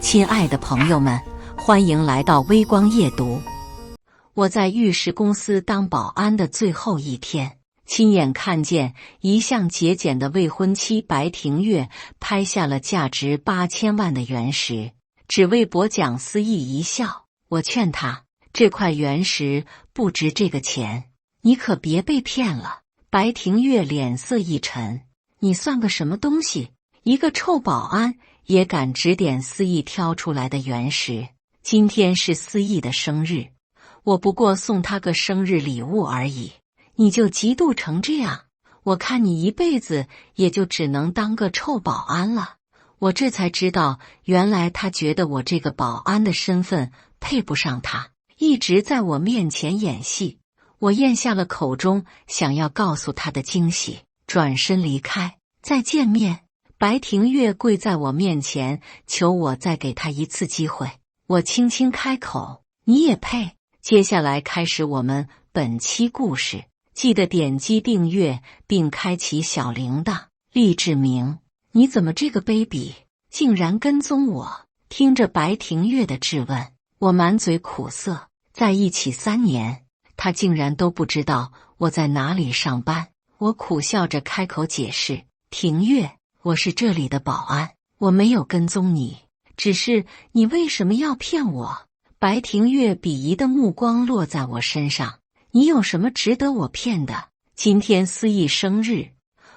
亲爱的朋友们，欢迎来到微光夜读。我在玉石公司当保安的最后一天，亲眼看见一向节俭的未婚妻白庭月拍下了价值8000万的原石，只为博蒋思义一笑。我劝他，这块原石不值这个钱，你可别被骗了。白庭月脸色一沉，你算个什么东西？一个臭保安也敢指点思义挑出来的原石。今天是思义的生日，我不过送他个生日礼物而已，你就嫉妒成这样？我看你一辈子也就只能当个臭保安了。我这才知道，原来他觉得我这个保安的身份配不上他，一直在我面前演戏。我咽下了口中想要告诉他的惊喜，转身离开。再见面。白庭月跪在我面前，求我再给他一次机会。我轻轻开口，你也配？接下来开始我们本期故事，记得点击订阅并开启小铃铛。厉志明，你怎么这个卑鄙，竟然跟踪我？听着白庭月的质问，我满嘴苦涩。在一起3年，他竟然都不知道我在哪里上班。我苦笑着开口解释，庭月，我是这里的保安，我没有跟踪你，只是你为什么要骗我？白庭月鄙夷的目光落在我身上，你有什么值得我骗的？今天思义生日，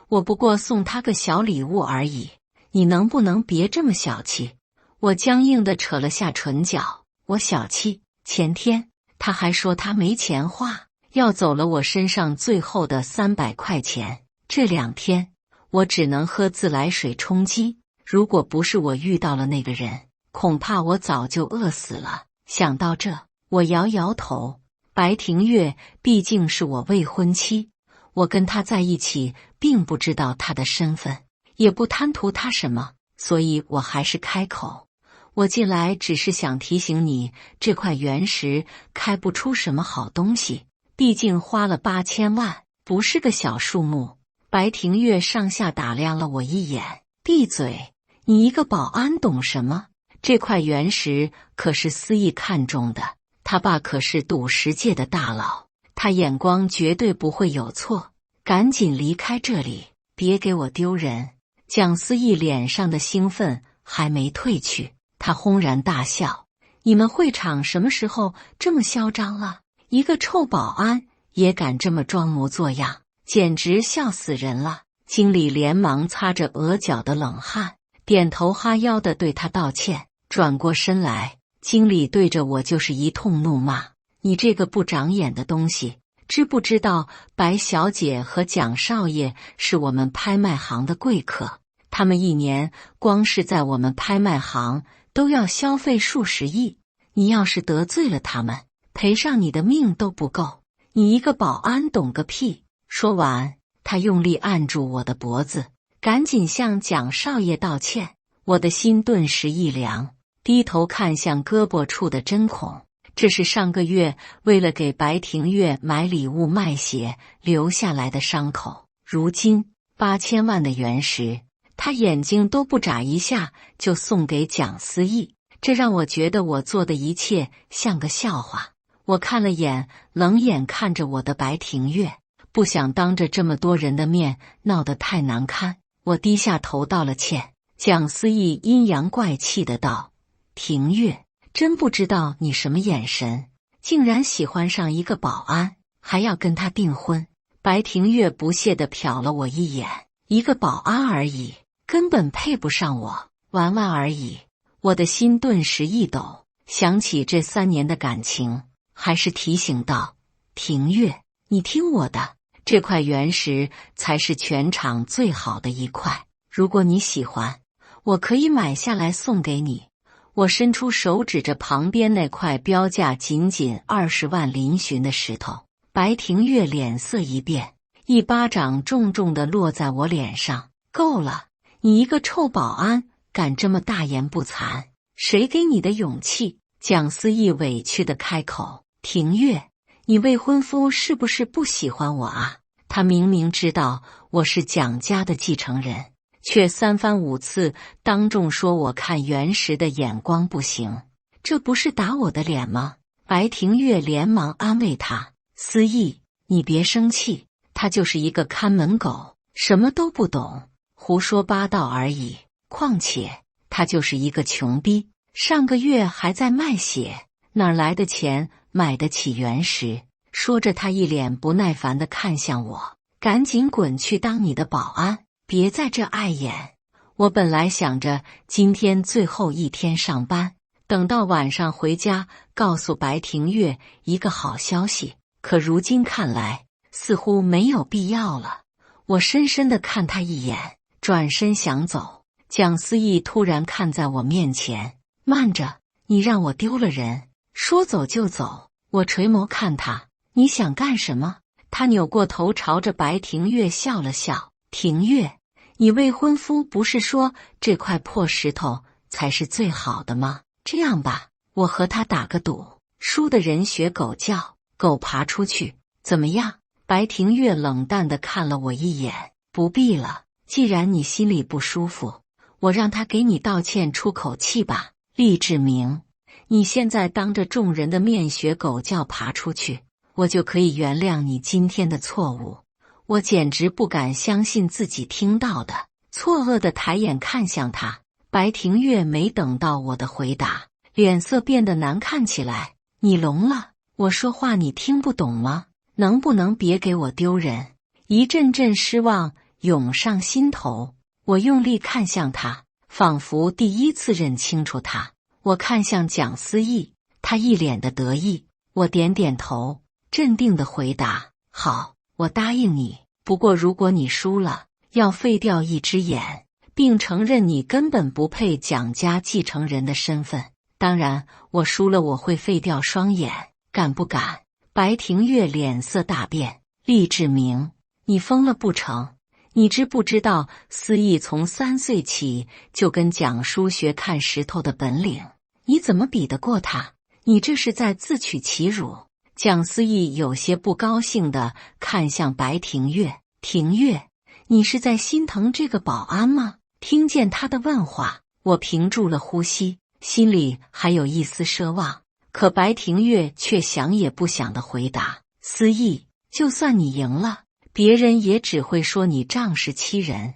我不过送他个小礼物而已，你能不能别这么小气？我僵硬地扯了下唇角，我小气？前天他还说他没钱花，要走了我身上最后的300块钱，这2天我只能喝自来水充饥，如果不是我遇到了那个人，恐怕我早就饿死了。想到这，我摇摇头。白庭月毕竟是我未婚妻，我跟他在一起并不知道他的身份，也不贪图他什么，所以我还是开口。我进来只是想提醒你，这块原石开不出什么好东西，毕竟花了8000万，不是个小数目。白庭月上下打量了我一眼，闭嘴！你一个保安懂什么？这块原石可是思义看中的，他爸可是赌石界的大佬，他眼光绝对不会有错。赶紧离开这里，别给我丢人！蒋思义脸上的兴奋还没褪去，他轰然大笑：你们会场什么时候这么嚣张了？一个臭保安也敢这么装模作样，简直笑死人了！经理连忙擦着额角的冷汗，点头哈腰地对他道歉。转过身来，经理对着我就是一通怒骂：你这个不长眼的东西，知不知道白小姐和蒋少爷是我们拍卖行的贵客，他们1年光是在我们拍卖行都要消费数十亿，你要是得罪了他们，赔上你的命都不够。你一个保安懂个屁！说完，他用力按住我的脖子，赶紧向蒋少爷道歉。我的心顿时一凉，低头看向胳膊处的针孔，这是上个月为了给白庭月买礼物卖血留下来的伤口。如今8000万的原石，他眼睛都不眨一下就送给蒋思义，这让我觉得我做的一切像个笑话。我看了眼冷眼看着我的白庭月，不想当着这么多人的面闹得太难堪，我低下头道了歉。蒋思义阴阳怪气的道：庭月，真不知道你什么眼神，竟然喜欢上一个保安，还要跟他订婚。白庭月不屑地瞟了我一眼，一个保安而已，根本配不上我，玩玩而已。我的心顿时一抖，想起这3年的感情，还是提醒道：庭月，你听我的，这块原石才是全场最好的一块，如果你喜欢，我可以买下来送给你。我伸出手指着旁边那块标价仅20万嶙峋的石头。白庭月脸色一变，一巴掌重重地落在我脸上。够了，你一个臭保安敢这么大言不惭，谁给你的勇气？蒋思义委屈地开口：庭月，你未婚夫是不是不喜欢我啊？他明明知道我是蒋家的继承人，却三番五次当众说我看原石的眼光不行，这不是打我的脸吗？白庭月连忙安慰他：思义，你别生气，他就是一个看门狗，什么都不懂，胡说八道而已。况且他就是一个穷逼，上个月还在卖血，哪来的钱买得起原石？说着，他一脸不耐烦地看向我：赶紧滚去当你的保安，别在这碍眼。我本来想着今天最后一天上班，等到晚上回家告诉白庭月一个好消息，可如今看来似乎没有必要了。我深深地看他一眼，转身想走。蒋思义突然看在我面前：慢着，你让我丢了人，说走就走。我垂眸看他：你想干什么？他扭过头朝着白庭月笑了笑：庭月，你未婚夫不是说这块破石头才是最好的吗？这样吧，我和他打个赌，输的人学狗叫，狗爬出去，怎么样？白庭月冷淡地看了我一眼：不必了，既然你心里不舒服，我让他给你道歉出口气吧。厉志明，你现在当着众人的面学狗叫爬出去，我就可以原谅你今天的错误。我简直不敢相信自己听到的，错愕地抬眼看向他。白庭月没等到我的回答，脸色变得难看起来：你聋了？我说话你听不懂吗？能不能别给我丢人？一阵阵失望涌上心头，我用力看向他，仿佛第一次认清楚他。我看向蒋思义，他一脸的得意。我点点头，镇定地回答：好，我答应你，不过如果你输了，要废掉一只眼，并承认你根本不配蒋家继承人的身份。当然，我输了我会废掉双眼，敢不敢？白庭月脸色大变：厉志明，你疯了不成？你知不知道思义从3岁起就跟蒋叔学看石头的本领，你怎么比得过他？你这是在自取其辱。蒋思义有些不高兴地看向白庭月：庭月，你是在心疼这个保安吗？听见他的问话，我屏住了呼吸，心里还有一丝奢望。可白庭月却想也不想地回答：思义，就算你赢了，别人也只会说你仗势欺人，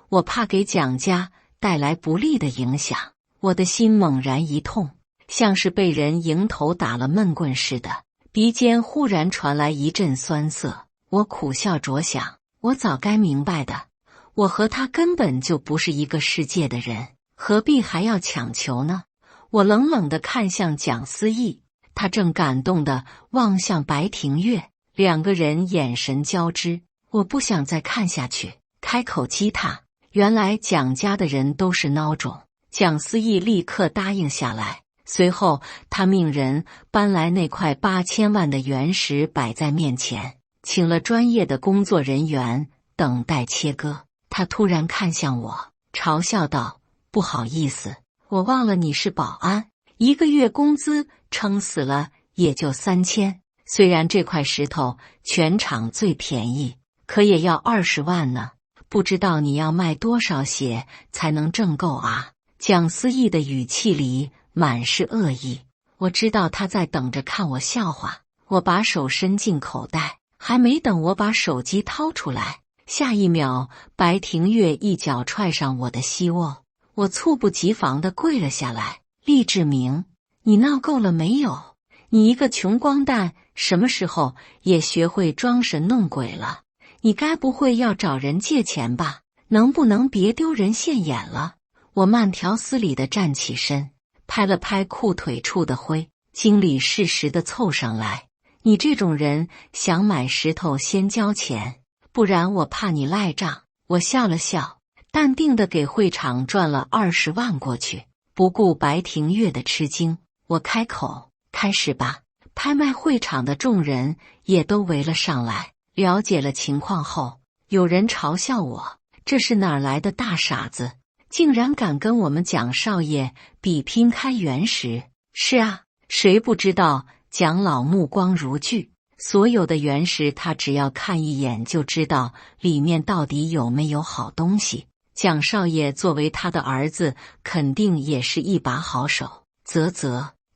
我怕给蒋家带来不利的影响。我的心猛然一痛，像是被人迎头打了闷棍似的，鼻尖忽然传来一阵酸涩。我苦笑着想，我早该明白的，我和他根本就不是一个世界的人，何必还要强求呢？我冷冷地看向蒋思义，他正感动地望向白庭月，两个人眼神交织。我不想再看下去，开口激他：原来蒋家的人都是孬种。蒋思义立刻答应下来，随后他命人搬来那块8000万的原石摆在面前，请了专业的工作人员等待切割。他突然看向我，嘲笑道：不好意思，我忘了你是保安，1个月工资撑死了也就3000，虽然这块石头全场最便宜，可也要20万呢，不知道你要卖多少血才能挣够啊？蒋思义的语气里满是恶意，我知道他在等着看我笑话。我把手伸进口袋，还没等我把手机掏出来，下一秒白庭月一脚踹上我的膝窝，我猝不及防地跪了下来：厉志明，你闹够了没有？你一个穷光蛋，什么时候也学会装神弄鬼了？你该不会要找人借钱吧？能不能别丢人现眼了？我慢条斯理地站起身，拍了拍裤腿处的灰，经理适时地凑上来：你这种人想买石头先交钱，不然我怕你赖账。我笑了笑，淡定地给会场赚了20万过去，不顾白庭月的吃惊，我开口：开始吧。拍卖会场的众人也都围了上来，了解了情况后，有人嘲笑我：这是哪儿来的大傻子，竟然敢跟我们蒋少爷比拼开原石。是啊，谁不知道蒋老目光如炬，所有的原石他只要看一眼就知道里面到底有没有好东西。蒋少爷作为他的儿子，肯定也是一把好手。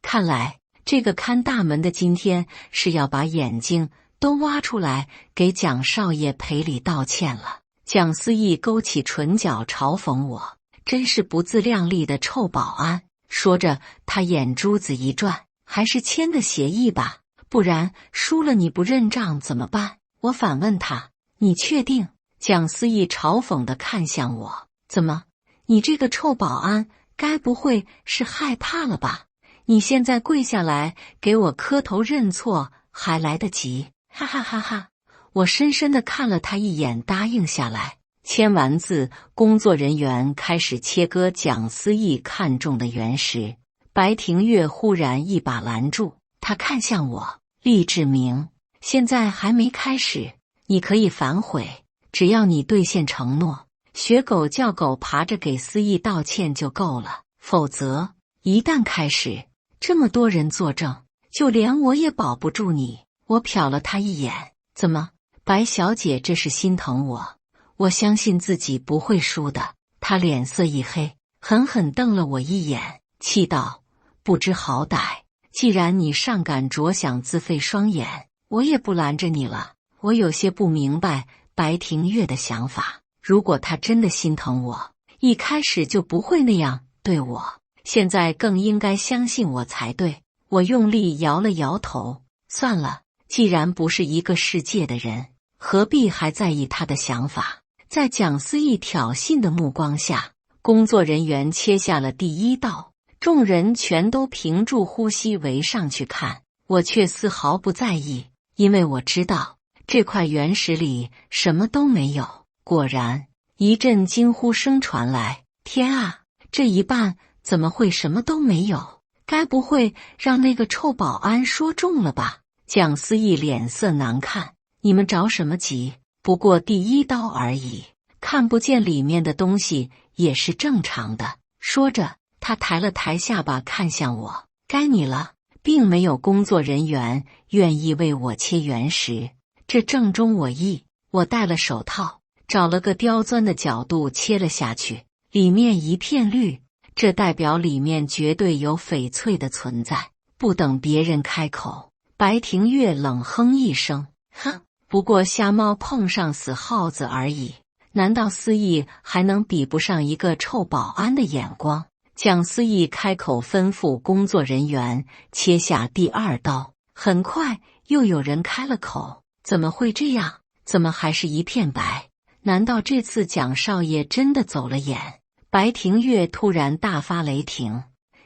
看来这个看大门的今天是要把眼睛都挖出来给蒋少爷赔礼道歉了。蒋思义勾起唇角嘲讽我，真是不自量力的臭保安。说着，他眼珠子一转，还是签个协议吧，不然输了你不认账怎么办？我反问他，你确定？蒋思义嘲讽地看向我，怎么，你这个臭保安，该不会是害怕了吧？你现在跪下来给我磕头认错还来得及，哈哈哈哈！我深深地看了他一眼，答应下来。签完字，工作人员开始切割蒋思义看中的原石。白庭月忽然一把拦住他，看向我，厉志明，现在还没开始，你可以反悔，只要你兑现承诺，学狗叫狗爬着给思义道歉就够了。否则，一旦开始，这么多人作证，就连我也保不住你。我瞟了他一眼，怎么，白小姐这是心疼我？我相信自己不会输的。他脸色一黑，狠狠瞪了我一眼，气道：不知好歹，既然你尚敢着想自废双眼，我也不拦着你了。我有些不明白白庭月的想法，如果他真的心疼我，一开始就不会那样对我，现在更应该相信我才对。我用力摇了摇头，算了，既然不是一个世界的人，何必还在意他的想法？在蒋思义挑衅的目光下，工作人员切下了第一刀，众人全都屏住呼吸围上去看，我却丝毫不在意，因为我知道这块原石里什么都没有。果然，一阵惊呼声传来，天啊，这一半怎么会什么都没有？该不会让那个臭保安说中了吧？蒋思义脸色难看，你们着什么急？不过第一刀而已，看不见里面的东西也是正常的。说着，他抬了抬下巴看向我，该你了。并没有工作人员愿意为我切原石，这正中我意。我戴了手套，找了个刁钻的角度切了下去，里面一片绿，这代表里面绝对有翡翠的存在。不等别人开口，白庭月冷哼一声，哼，不过瞎猫碰上死耗子而已，难道思义还能比不上一个臭保安的眼光？蒋思义开口吩咐工作人员切下第二刀，很快又有人开了口，怎么会这样？怎么还是一片白？难道这次蒋少爷真的走了眼？白庭月突然大发雷霆，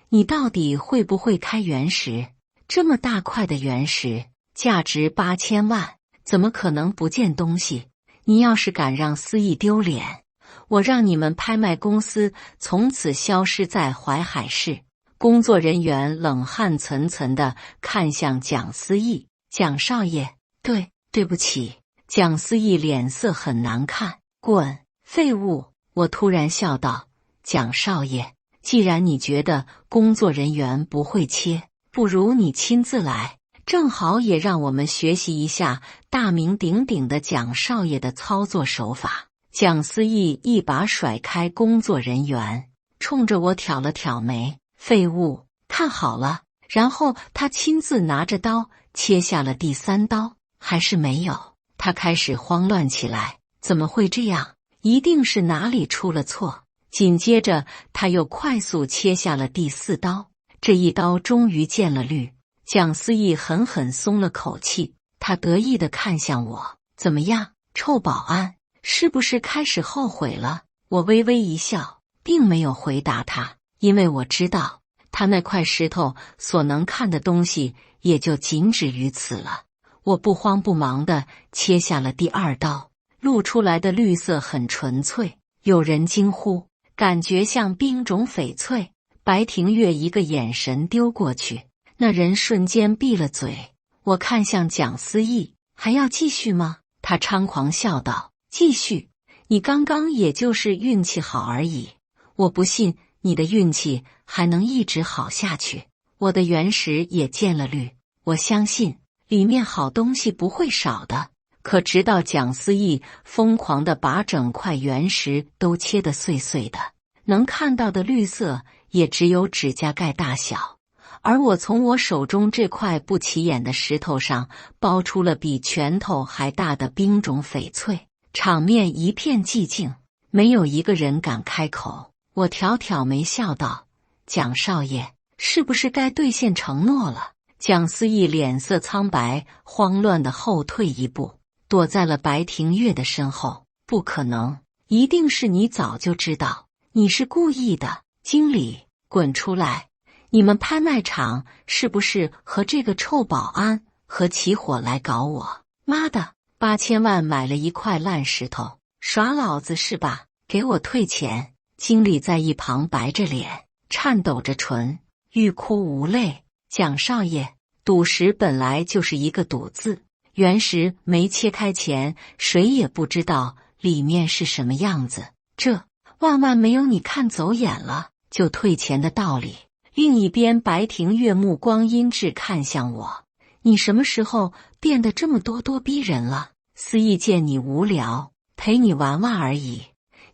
你到底会不会开原石？这么大块的原石，价值8000万，怎么可能不见东西？你要是敢让思义丢脸，我让你们拍卖公司从此消失在淮海市。工作人员冷汗涔涔地看向蒋思义，蒋少爷，对不起。蒋思义脸色很难看，滚，废物！我突然笑道，蒋少爷，既然你觉得工作人员不会切，不如你亲自来，正好也让我们学习一下大名鼎鼎的蒋少爷的操作手法。蒋思义一把甩开工作人员，冲着我挑了挑眉，废物，看好了。然后他亲自拿着刀切下了第3刀，还是没有。他开始慌乱起来，怎么会这样？一定是哪里出了错。紧接着他又快速切下了第4刀，这一刀终于见了绿。蒋思义狠狠松了口气，他得意地看向我，怎么样，臭保安，是不是开始后悔了？我微微一笑，并没有回答他，因为我知道他那块石头所能看的东西也就仅止于此了。我不慌不忙地切下了第2刀，露出来的绿色很纯粹，有人惊呼，感觉像冰种翡翠。白庭月一个眼神丢过去，那人瞬间闭了嘴。我看向蒋思义，还要继续吗？他猖狂笑道，继续，你刚刚也就是运气好而已，我不信你的运气还能一直好下去。我的原石也见了绿，我相信里面好东西不会少的，可直到蒋思义疯狂地把整块原石都切得碎碎的，能看到的绿色也只有指甲盖大小，而我从我手中这块不起眼的石头上剥出了比拳头还大的冰种翡翠。场面一片寂静，没有一个人敢开口。我挑挑眉笑道：“蒋少爷，是不是该兑现承诺了？”蒋思义脸色苍白，慌乱地后退一步，躲在了白庭月的身后。“不可能，一定是你早就知道，你是故意的。”“经理，滚出来！你们拍卖场是不是和这个臭保安合起伙来搞我？妈的，8000万买了一块烂石头，耍老子是吧？给我退钱！”经理在一旁白着脸，颤抖着唇，欲哭无泪。“蒋少爷，赌石本来就是一个赌字，原石没切开前，谁也不知道里面是什么样子，这万万没有你看走眼了就退钱的道理。”另一边，白庭月目光阴鸷看向我：“你什么时候变得这么咄咄逼人了？思义见你无聊，陪你玩玩而已，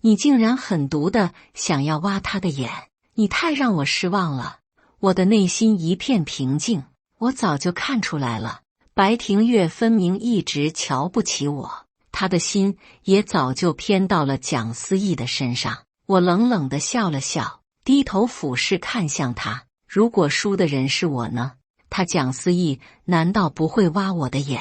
你竟然狠毒的想要挖他的眼，你太让我失望了。”我的内心一片平静，我早就看出来了，白庭月分明一直瞧不起我，他的心也早就偏到了蒋思义的身上。我冷冷地笑了笑，低头俯视看向他：“如果输的人是我呢？他蒋思义难道不会挖我的眼？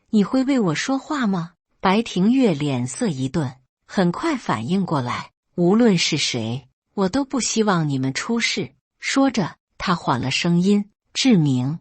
你会为我说话吗？”白庭月脸色一顿，很快反应过来：“无论是谁，我都不希望你们出事。”说着，他缓了声音：“志明，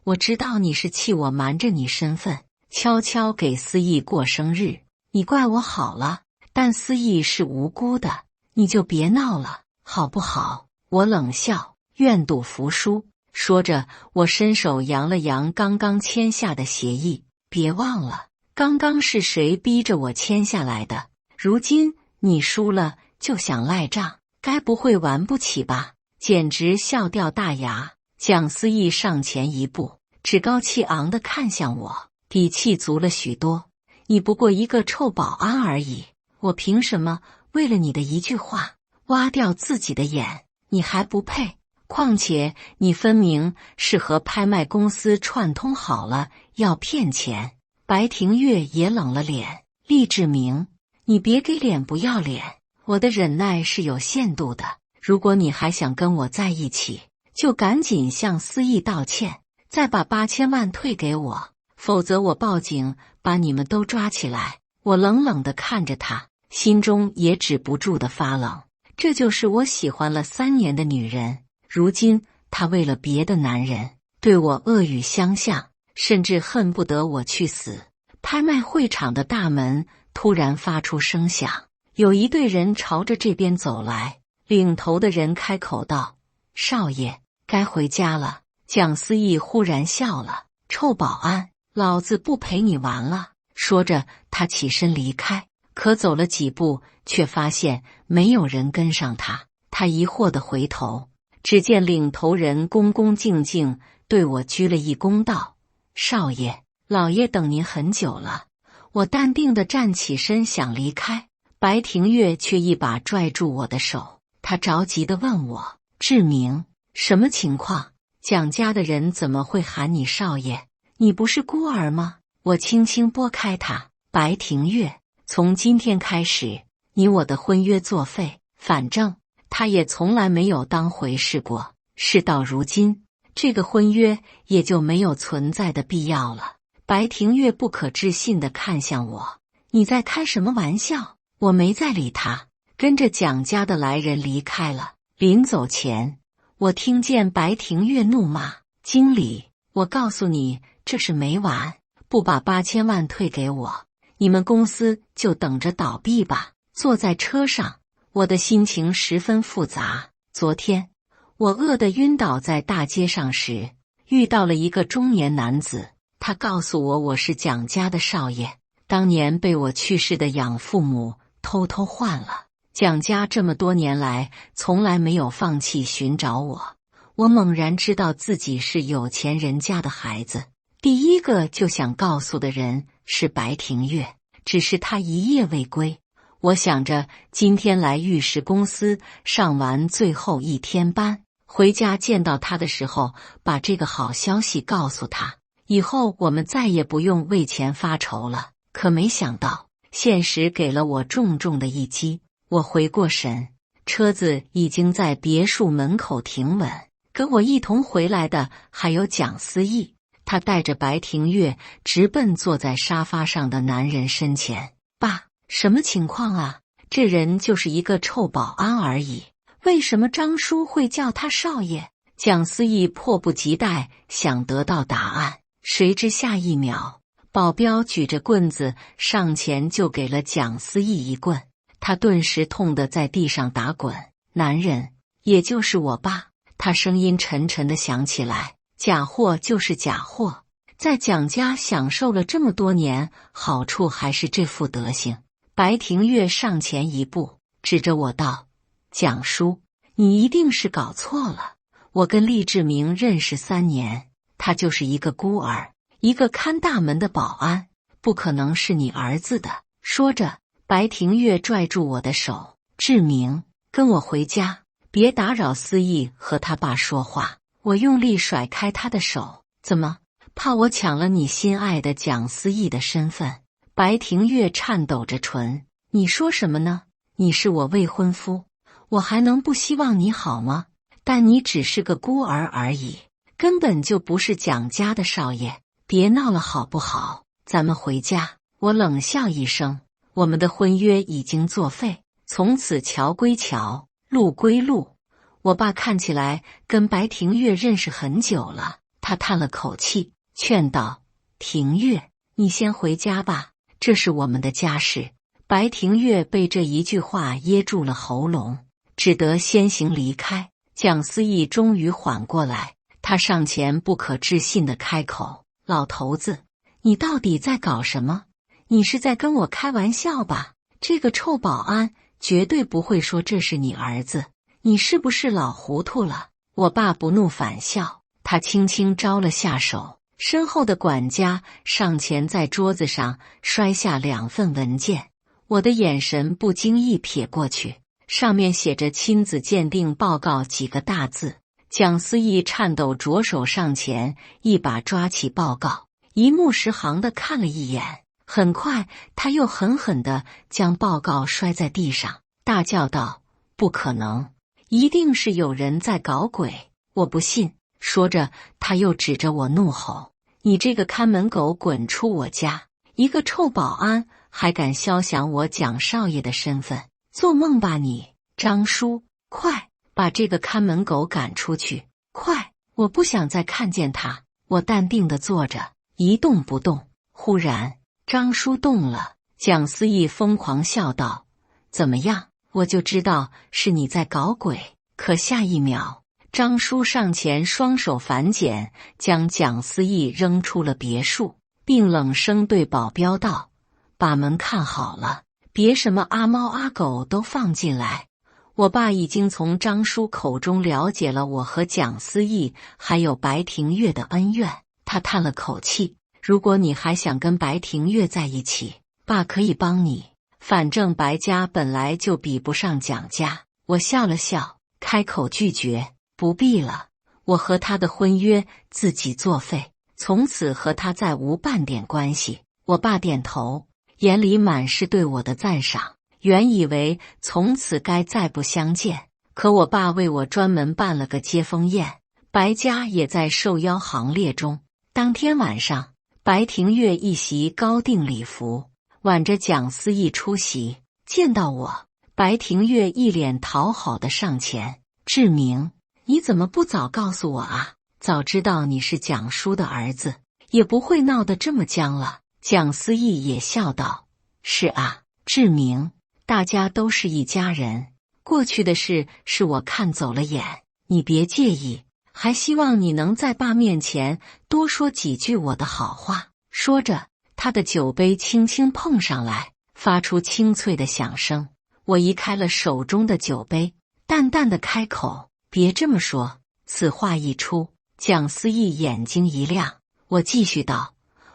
我知道你是气我瞒着你身份，悄悄给思义过生日，你怪我好了，但思义是无辜的，你就别闹了，好不好？”我冷笑：“愿赌服输。”说着，我伸手扬了扬刚刚签下的协议：“别忘了，刚刚是谁逼着我签下来的？如今你输了就想赖账，该不会玩不起吧？”简直笑掉大牙。蒋思义上前一步，趾高气昂地看向我，底气足了许多：“你不过一个臭保安而已，我凭什么为了你的一句话挖掉自己的眼？你还不配！况且你分明是和拍卖公司串通好了要骗钱。”白庭月也冷了脸：“厉志明，你别给脸不要脸，我的忍耐是有限度的。如果你还想跟我在一起，就赶紧向思义道歉，再把8000万退给我，否则我报警把你们都抓起来。”我冷冷地看着他，心中也止不住的发冷。这就是我喜欢了3年的女人，如今她为了别的男人对我恶语相向，甚至恨不得我去死。拍卖会场的大门突然发出声响，有一队人朝着这边走来。领头的人开口道：“少爷，该回家了。”蒋思义忽然笑了：“臭保安，老子不陪你玩了。”说着，他起身离开，可走了几步，却发现没有人跟上他。他疑惑地回头，只见领头人恭恭敬敬对我鞠了一躬道：“少爷，老爷等您很久了。”我淡定地站起身想离开，白庭月却一把拽住我的手。他着急地问我：“志明，什么情况？蒋家的人怎么会喊你少爷？你不是孤儿吗？”我轻轻拨开他：“白庭月，从今天开始，你我的婚约作废。”反正他也从来没有当回事过。事到如今，这个婚约也就没有存在的必要了。白庭月不可置信地看向我：“你在开什么玩笑？”我没再理他，跟着蒋家的来人离开了。临走前，我听见白庭月怒骂：“经理，我告诉你，这是没完，不把8000万退给我，你们公司就等着倒闭吧。”坐在车上，我的心情十分复杂。昨天，我饿得晕倒在大街上时，遇到了一个中年男子，他告诉我是蒋家的少爷，当年被我去世的养父母偷偷换了。蒋家这么多年来从来没有放弃寻找我。我猛然知道自己是有钱人家的孩子，第一个就想告诉的人是白庭月，只是他一夜未归。我想着今天来玉石公司上完最后一天班，回家见到他的时候，把这个好消息告诉他，以后我们再也不用为钱发愁了。可没想到，现实给了我重重的一击。我回过神，车子已经在别墅门口停稳，跟我一同回来的还有蒋思义，他带着白庭月直奔坐在沙发上的男人身前。爸，什么情况啊？这人就是一个臭保安而已，为什么张叔会叫他少爷？蒋思义迫不及待想得到答案，谁知下一秒，保镖举着棍子上前就给了蒋思义一棍，他顿时痛得在地上打滚。男人，也就是我爸，他声音沉沉地响起来，假货就是假货，在蒋家享受了这么多年，好处还是这副德行。白庭月上前一步，指着我道：蒋叔，你一定是搞错了，我跟厉志明认识3年，他就是一个孤儿，一个看大门的保安，不可能是你儿子的。说着，白庭月拽住我的手，志明，跟我回家，别打扰思义和他爸说话。我用力甩开他的手，怎么，怕我抢了你心爱的蒋思义的身份？白庭月颤抖着唇，你说什么呢？你是我未婚夫，我还能不希望你好吗？但你只是个孤儿而已，根本就不是蒋家的少爷，别闹了好不好？咱们回家。我冷笑一声，我们的婚约已经作废，从此桥归桥，路归路。我爸看起来跟白庭月认识很久了，他叹了口气，劝道：庭月，你先回家吧，这是我们的家事。白庭月被这一句话噎住了喉咙，只得先行离开。蒋思义终于缓过来，他上前不可置信地开口：老头子，你到底在搞什么？你是在跟我开玩笑吧？这个臭保安绝对不会说这是你儿子，你是不是老糊涂了？我爸不怒反笑，他轻轻招了下手，身后的管家上前在桌子上摔下2份文件，我的眼神不经意瞥过去，上面写着亲子鉴定报告几个大字。蒋思义颤抖着手上前，一把抓起报告，一目十行地看了一眼，很快他又狠狠地将报告摔在地上，大叫道：不可能，一定是有人在搞鬼，我不信。说着，他又指着我怒吼：你这个看门狗，滚出我家！一个臭保安还敢肖想我蒋少爷的身份，做梦吧你！张叔，快把这个看门狗赶出去，快！我不想再看见他。我淡定地坐着，一动不动。忽然，张叔动了。蒋思义疯狂笑道：怎么样，我就知道是你在搞鬼。可下一秒，张叔上前双手反剪，将蒋思义扔出了别墅，并冷声对保镖道：把门看好了，别什么阿猫阿狗都放进来。我爸已经从张叔口中了解了我和蒋思义还有白庭月的恩怨，他叹了口气：如果你还想跟白庭月在一起，爸可以帮你，反正白家本来就比不上蒋家。我笑了笑，开口拒绝：不必了，我和他的婚约自己作废，从此和他再无半点关系。我爸点头，眼里满是对我的赞赏。原以为从此该再不相见，可我爸为我专门办了个接风宴，白家也在受邀行列中。当天晚上，白庭月一袭高定礼服，挽着蒋思义出席。见到我，白庭月一脸讨好的上前：志明，你怎么不早告诉我啊？早知道你是蒋叔的儿子，也不会闹得这么僵了。蒋思义也笑道：是啊，志明，大家都是一家人，过去的事是我看走了眼，你别介意，还希望你能在爸面前多说几句我的好话。说着，他的酒杯轻轻碰上来，发出清脆的响声。我移开了手中的酒杯，淡淡的开口：别这么说。此话一出，蒋思义眼睛一亮。我继续道：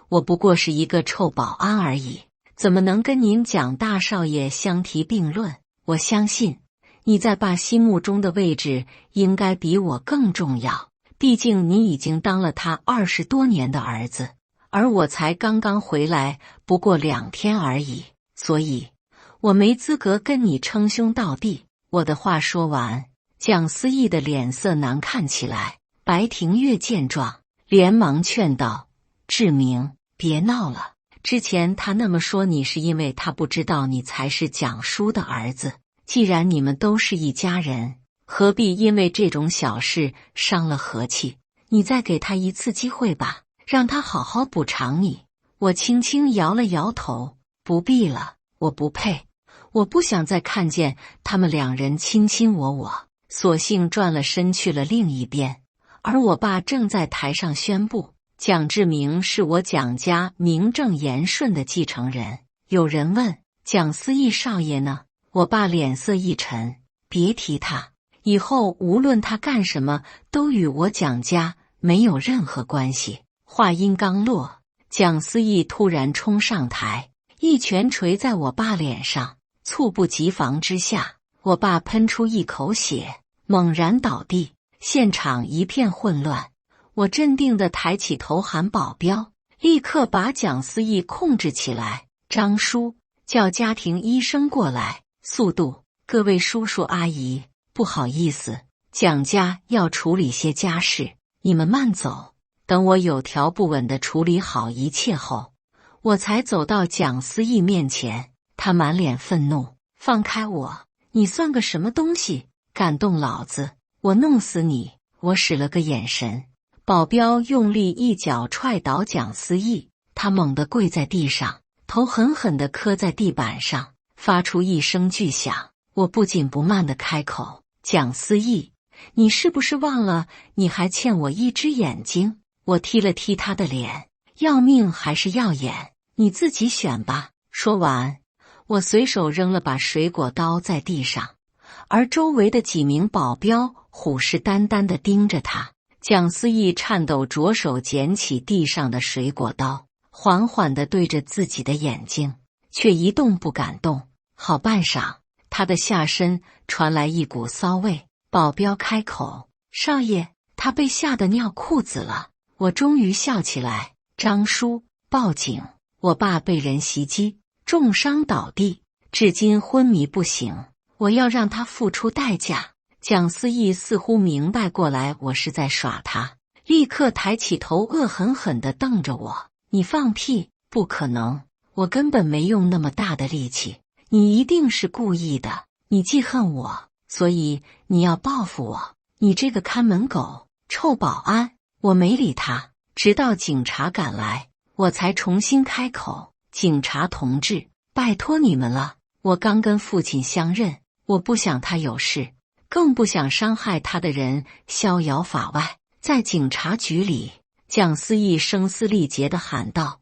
我不过是一个臭保安而已，怎么能跟您蒋大少爷相提并论？我相信你在爸心目中的位置应该比我更重要，毕竟你已经当了他20多年的儿子，而我才刚刚回来，不过2天而已，所以我没资格跟你称兄道弟。我的话说完，蒋思义的脸色难看起来。白庭月见状，连忙劝道：“志明，别闹了。之前他那么说你，是因为他不知道你才是蒋叔的儿子。既然你们都是一家人，何必因为这种小事伤了和气？你再给他一次机会吧，让他好好补偿你。”我轻轻摇了摇头：“不必了，我不配，我不想再看见他们2人卿卿我我。”索性转了身去了另一边。而我爸正在台上宣布，蒋志明是我蒋家名正言顺的继承人。有人问：“蒋思义少爷呢？”我爸脸色一沉：“别提他，以后无论他干什么，都与我蒋家没有任何关系。”话音刚落，蒋思义突然冲上台，一拳捶在我爸脸上，猝不及防之下，我爸喷出一口血，猛然倒地。现场一片混乱，我镇定地抬起头喊保镖，立刻把蒋思义控制起来。张叔，叫家庭医生过来，速度！各位叔叔阿姨，不好意思，蒋家要处理些家事，你们慢走。等我有条不紊地处理好一切后，我才走到蒋思义面前。他满脸愤怒：“放开我！你算个什么东西？敢动老子！我弄死你！”我使了个眼神，保镖用力一脚踹倒蒋思义，他猛地跪在地上，头狠狠地磕在地板上，发出一声巨响。我不紧不慢地开口：“蒋思义，你是不是忘了你还欠我一只眼睛？”我踢了踢他的脸：“要命还是要眼，你自己选吧。”说完，我随手扔了把水果刀在地上，而周围的几名保镖虎视眈眈地盯着他。蒋思义颤抖着手捡起地上的水果刀，缓缓地对着自己的眼睛，却一动不敢动。好半晌，他的下身传来一股骚味。保镖开口：“少爷，他被吓得尿裤子了。”我终于笑起来：“张叔，报警！我爸被人袭击，重伤倒地，至今昏迷不醒，我要让他付出代价。”蒋思义似乎明白过来我是在耍他，立刻抬起头，恶狠狠地瞪着我：“你放屁！不可能，我根本没用那么大的力气，你一定是故意的，你记恨我，所以你要报复我，你这个看门狗，臭保安！”我没理他，直到警察赶来，我才重新开口：“警察同志，拜托你们了，我刚跟父亲相认，我不想他有事，更不想伤害他的人逍遥法外。”在警察局里，蒋思义声嘶力竭地喊道：“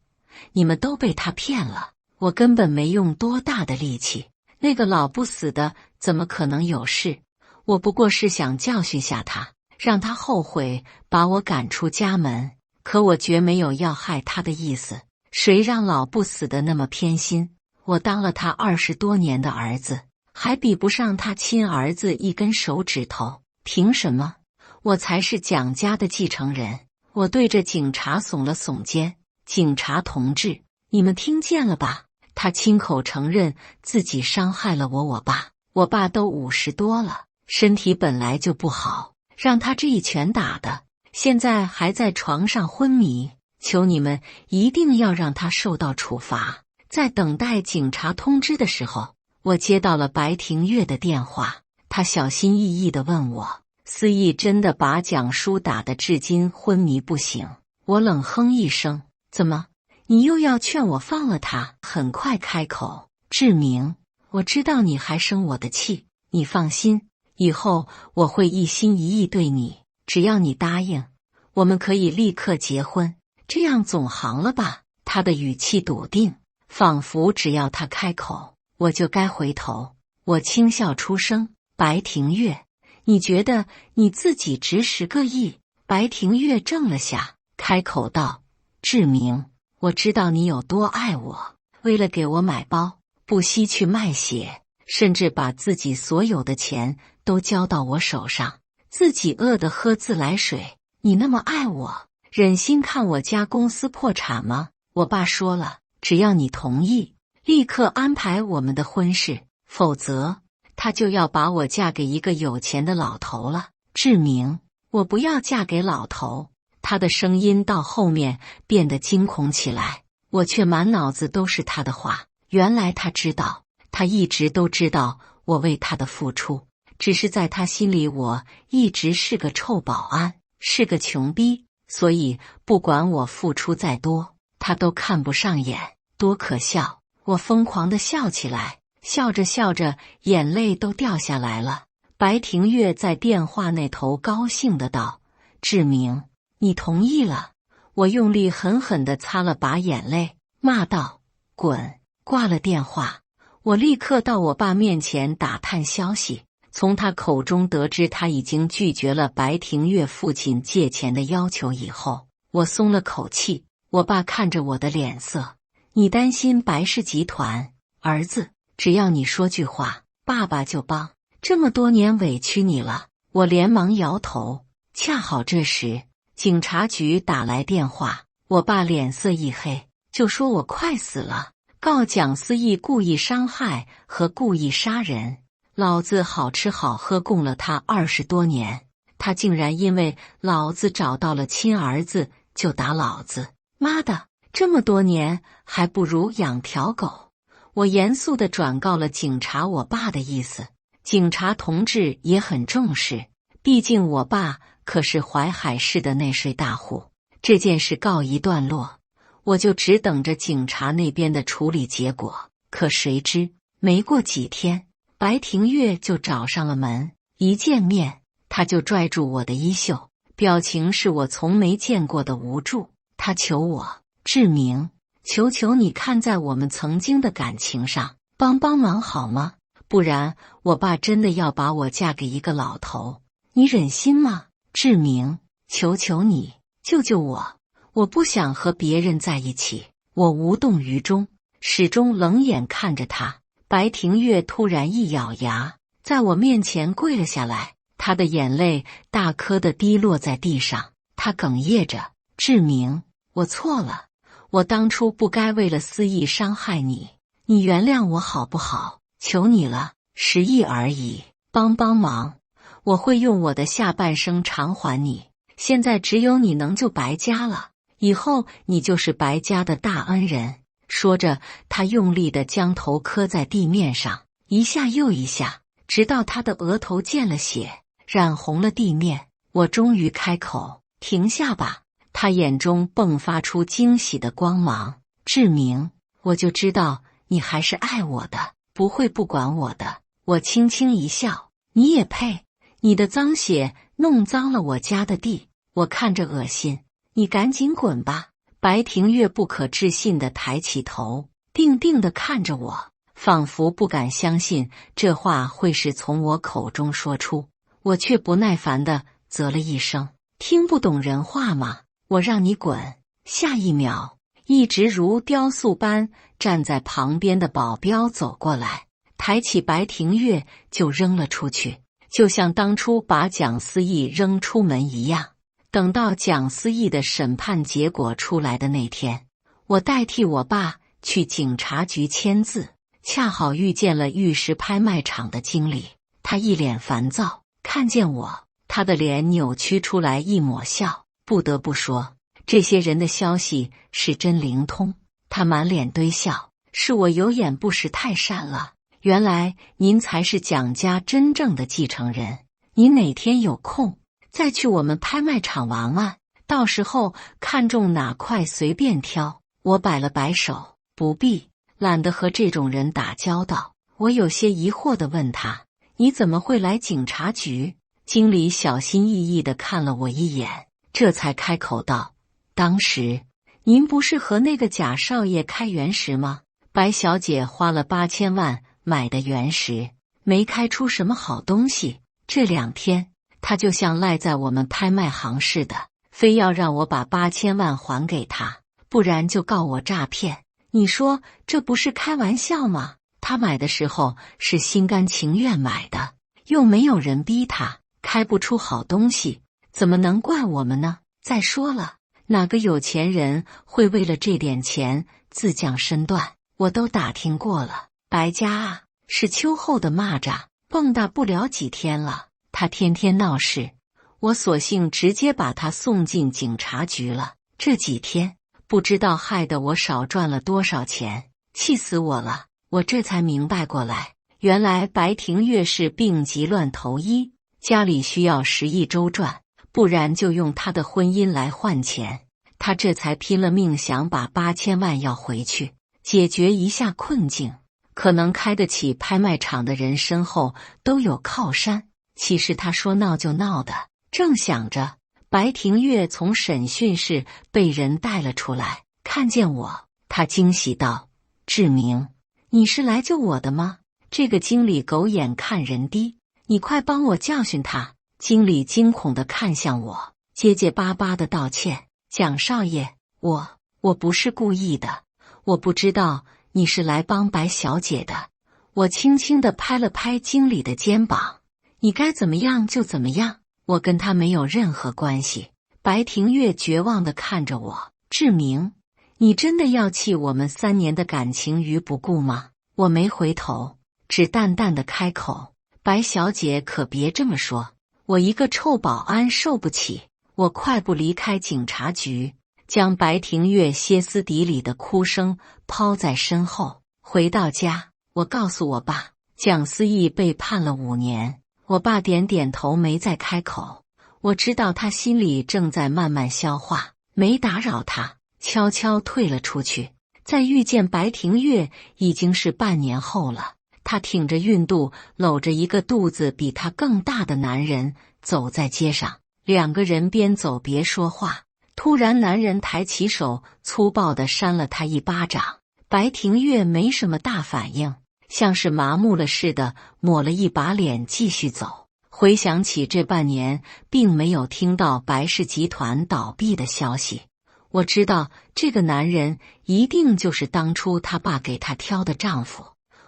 你们都被他骗了，我根本没用多大的力气，那个老不死的怎么可能有事？我不过是想教训下他，让他后悔把我赶出家门，可我绝没有要害他的意思。谁让老不死的那么偏心？我当了他20多年的儿子，还比不上他亲儿子一根手指头，凭什么？我才是蒋家的继承人。”我对着警察耸了耸肩：“警察同志，你们听见了吧？他亲口承认自己伤害了我爸。我爸都50多了，身体本来就不好，让他这一拳打的，现在还在床上昏迷。求你们一定要让他受到处罚。”在等待警察通知的时候，我接到了白庭月的电话，他小心翼翼地问我：“思义真的把蒋叔打得至今昏迷不醒？”我冷哼一声：“怎么，你又要劝我放了他？”很快开口：“志明，我知道你还生我的气，你放心，以后我会一心一意对你，只要你答应，我们可以立刻结婚，这样总行了吧？”他的语气笃定，仿佛只要他开口，我就该回头。我轻笑出声：“白庭月，你觉得你自己值10个亿？”白庭月怔了下，开口道：“志明，我知道你有多爱我，为了给我买包，不惜去卖血，甚至把自己所有的钱都交到我手上，自己饿得喝自来水。你那么爱我，忍心看我家公司破产吗？我爸说了，只要你同意，立刻安排我们的婚事，否则他就要把我嫁给一个有钱的老头了。志明，我不要嫁给老头。他的声音到后面变得惊恐起来，我却满脑子都是他的话。原来他知道，他一直都知道我为他的付出，只是在他心里我一直是个臭保安，是个穷逼，所以不管我付出再多，他都看不上眼。多可笑！我疯狂地笑起来，笑着笑着眼泪都掉下来了。白庭月在电话那头高兴地道：志明，你同意了。我用力狠狠地擦了把眼泪，骂道：滚！挂了电话，我立刻到我爸面前打探消息，从他口中得知他已经拒绝了白庭月父亲借钱的要求以后，我松了口气。我爸看着我的脸色，你担心白氏集团？儿子，只要你说句话，爸爸就帮。这么多年委屈你了。我连忙摇头。恰好这时警察局打来电话，我爸脸色一黑，就说我快死了，告蒋思义故意伤害和故意杀人。老子好吃好喝供了他20多年，他竟然因为老子找到了亲儿子就打老子。妈的，这么多年还不如养条狗。我严肃地转告了警察我爸的意思，警察同志也很重视，毕竟我爸可是淮海市的内税大户。这件事告一段落，我就只等着警察那边的处理结果。可谁知没过几天，白庭月就找上了门。一见面，他就拽住我的衣袖，表情是我从没见过的无助。他求我：志明，求求你看在我们曾经的感情上，帮帮忙好吗？不然我爸真的要把我嫁给一个老头，你忍心吗？志明，求求你，救救我！我不想和别人在一起。我无动于衷，始终冷眼看着他。白庭月突然一咬牙，在我面前跪了下来，他的眼泪大颗地滴落在地上。他哽咽着：志明，我错了，我当初不该为了私意伤害你，你原谅我好不好？求你了，10亿而已，帮帮忙，我会用我的下半生偿还你。现在只有你能救白家了，以后你就是白家的大恩人。说着，他用力地将头磕在地面上，一下又一下，直到他的额头见了血，染红了地面。我终于开口：停下吧。他眼中迸发出惊喜的光芒。志明，我就知道你还是爱我的，不会不管我的。我轻轻一笑：你也配？你的脏血弄脏了我家的地，我看着恶心。你赶紧滚吧。白庭月不可置信地抬起头，定定地看着我，仿佛不敢相信这话会是从我口中说出。我却不耐烦地啧了一声：听不懂人话吗？我让你滚。下一秒，一直如雕塑般站在旁边的保镖走过来，抬起白庭月就扔了出去，就像当初把蒋思义扔出门一样。等到蒋思义的审判结果出来的那天，我代替我爸去警察局签字，恰好遇见了玉石拍卖场的经理。他一脸烦躁，看见我，他的脸扭曲出来一抹笑。不得不说，这些人的消息是真灵通。他满脸堆笑：是我有眼不识泰山了，原来您才是蒋家真正的继承人。您哪天有空再去我们拍卖场玩玩，到时候看中哪块随便挑。我摆了摆手：不必，懒得和这种人打交道。我有些疑惑地问他：你怎么会来警察局？经理小心翼翼地看了我一眼，这才开口道：当时您不是和那个贾少爷开原石吗？白小姐花了8000万买的原石，没开出什么好东西。这2天他就像赖在我们拍卖行似的，非要让我把8000万还给他，不然就告我诈骗。你说这不是开玩笑吗？他买的时候是心甘情愿买的，又没有人逼他，开不出好东西，怎么能怪我们呢？再说了，哪个有钱人会为了这点钱自降身段？我都打听过了，白家啊，是秋后的蚂蚱，蹦跶不了几天了。他天天闹事，我索性直接把他送进警察局了。这几天不知道害得我少赚了多少钱，气死我了！我这才明白过来，原来白庭月是病急乱投医，家里需要10亿周转，不然就用他的婚姻来换钱。他这才拼了命想把8000万要回去，解决一下困境。可能开得起拍卖场的人身后都有靠山，其实他说闹就闹的。正想着，白庭月从审讯室被人带了出来，看见我，他惊喜道：“志明，你是来救我的吗？这个经理狗眼看人低，你快帮我教训他。”经理惊恐地看向我，结结巴巴地道歉：“蒋少爷，我不是故意的，我不知道你是来帮白小姐的。”我轻轻地拍了拍经理的肩膀：“你该怎么样就怎么样，我跟他没有任何关系。”白庭月绝望地看着我：“志明，你真的要弃我们3年的感情于不顾吗？”我没回头，只淡淡地开口：“白小姐可别这么说，我一个臭保安受不起。”我快步离开警察局，将白庭月歇斯底里的哭声抛在身后。回到家，我告诉我爸，蒋思义被判了5年。我爸点点头，没再开口。我知道他心里正在慢慢消化，没打扰他，悄悄退了出去。再遇见白庭月已经是半年后了，他挺着孕肚，搂着一个肚子比他更大的男人走在街上。2个人边走边说话，突然男人抬起手，粗暴地扇了他一巴掌。白庭月没什么大反应，像是麻木了似的，抹了一把脸继续走。回想起这半年并没有听到白氏集团倒闭的消息，我知道这个男人一定就是当初他爸给他挑的丈夫。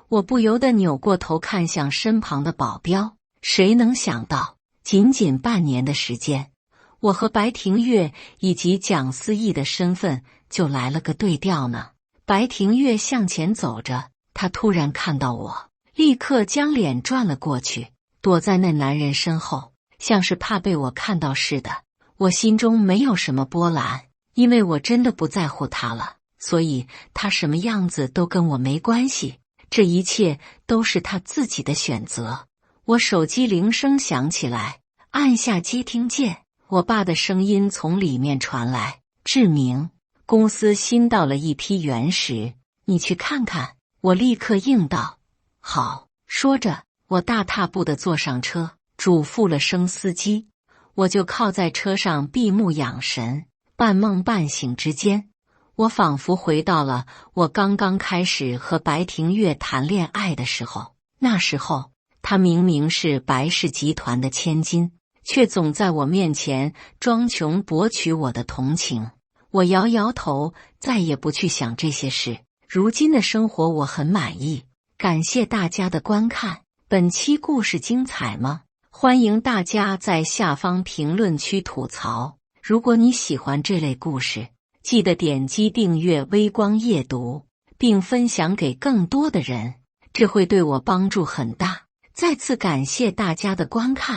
我不由得扭过头看向身旁的保镖，谁能想到仅仅半年的时间，我和白庭月以及蒋思义的身份就来了个对调呢？白庭月向前走着，他突然看到我，立刻将脸转了过去，躲在那男人身后，像是怕被我看到似的。我心中没有什么波澜，因为我真的不在乎他了，所以他什么样子都跟我没关系，这一切都是他自己的选择。我手机铃声响起来，按下接听键，我爸的声音从里面传来：“志明，公司新到了一批原石，你去看看。”我立刻应道：“好。”说着，我大踏步地坐上车，嘱咐了声司机，我就靠在车上闭目养神。半梦半醒之间，我仿佛回到了我刚刚开始和白庭月谈恋爱的时候。那时候，她明明是白氏集团的千金，却总在我面前装穷博取我的同情。我摇摇头，再也不去想这些事。如今的生活我很满意，感谢大家的观看。本期故事精彩吗？欢迎大家在下方评论区吐槽。如果你喜欢这类故事，记得点击订阅微光夜读，并分享给更多的人，这会对我帮助很大。再次感谢大家的观看。